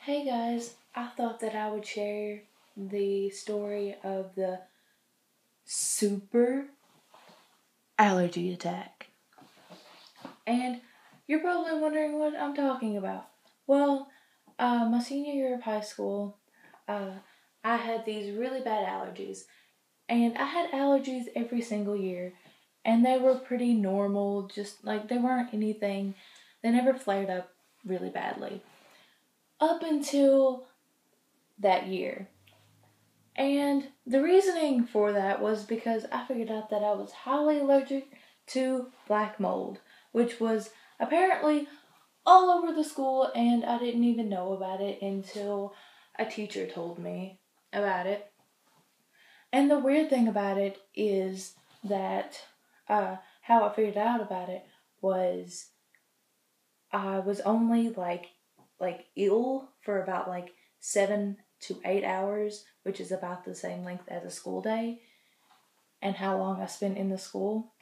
Hey guys, I thought that I would share the story of the super allergy attack. And you're probably wondering what I'm talking about. Well, my senior year of high school, I had these really bad allergies. And I had allergies every single year. And they were pretty normal, just like they weren't anything. They never flared up really badly. Up until that year. And the reasoning for that was because I figured out that I was highly allergic to black mold, which was apparently all over the school, and I didn't even know about it until a teacher told me about it. And the weird thing about it is that how I figured out about it was I was only like ill for about 7 to 8 hours, which is about the same length as a school day, and how long I spent in the school.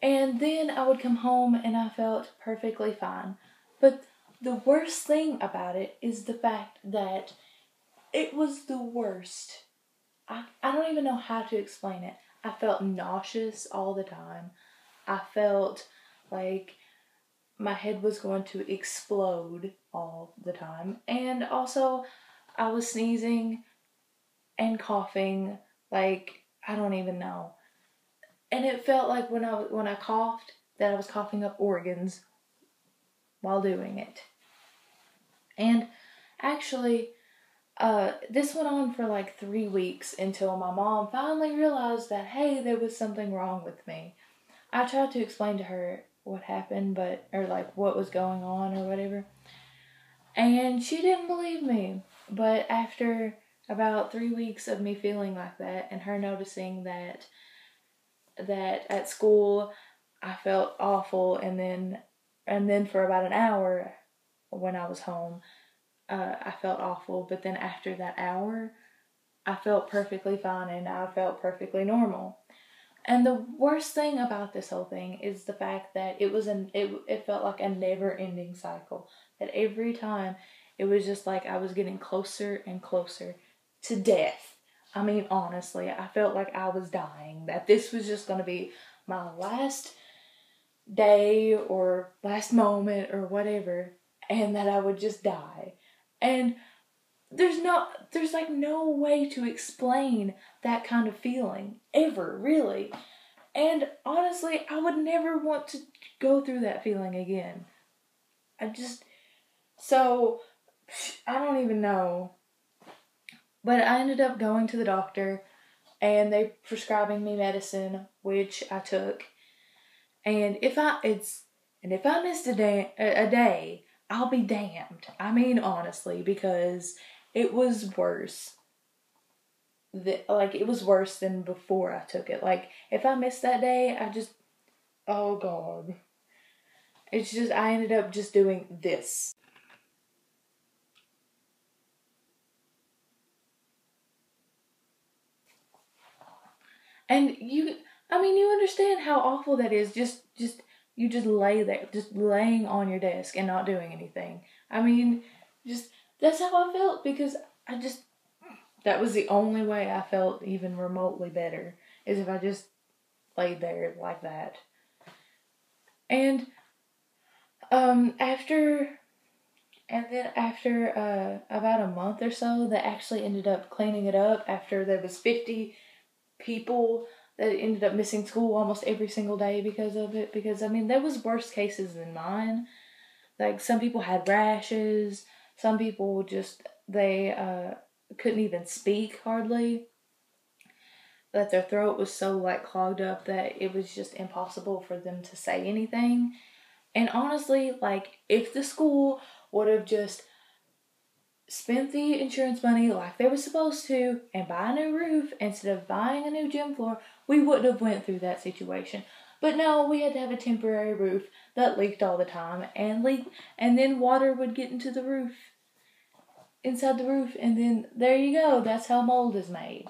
And then I would come home and I felt perfectly fine. But the worst thing about it is the fact that it was the worst. I don't even know how to explain it. I felt nauseous all the time. I felt like my head was going to explode all the time. And also, I was sneezing and coughing like I don't even know. And it felt like when I coughed that I was coughing up organs while doing it. And actually, this went on for like 3 weeks until my mom finally realized that, hey, there was something wrong with me. I tried to explain to her what happened, or like what was going on or whatever. And she didn't believe me. But after about 3 weeks of me feeling like that and her noticing that at school I felt awful, and then for about an hour when I was home, I felt awful, but then after that hour I felt perfectly fine and I felt perfectly normal. And the worst thing about this whole thing is the fact that it felt like a never-ending cycle. That every time it was just like I was getting closer and closer to death. I mean, honestly, I felt like I was dying. That this was just going to be my last day or last moment or whatever, and that I would just die. And there's like no way to explain that kind of feeling ever, really. And honestly, I would never want to go through that feeling again. So I don't even know. But I ended up going to the doctor and they prescribing me medicine, which I took. And if I missed a day, I'll be damned. I mean, honestly, because it was worse. It was worse than before I took it. Like, if I missed that day, oh God. It's just, I ended up just doing this. And you understand how awful that is. You just lay there, just laying on your desk and not doing anything. I mean, that's how I felt, because that was the only way I felt even remotely better, is if I just laid there like that. And after about a month or so, they actually ended up cleaning it up after there was 50 people that ended up missing school almost every single day because of it. Because, I mean, there was worse cases than mine. Like, some people had rashes. Some people they couldn't even speak hardly. That their throat was so, clogged up that it was just impossible for them to say anything. And honestly, if the school would have just spent the insurance money like they were supposed to and buy a new roof instead of buying a new gym floor, we wouldn't have went through that situation. But no, we had to have a temporary roof that leaked all the time, and then water would get inside the roof, and then there you go. That's how mold is made.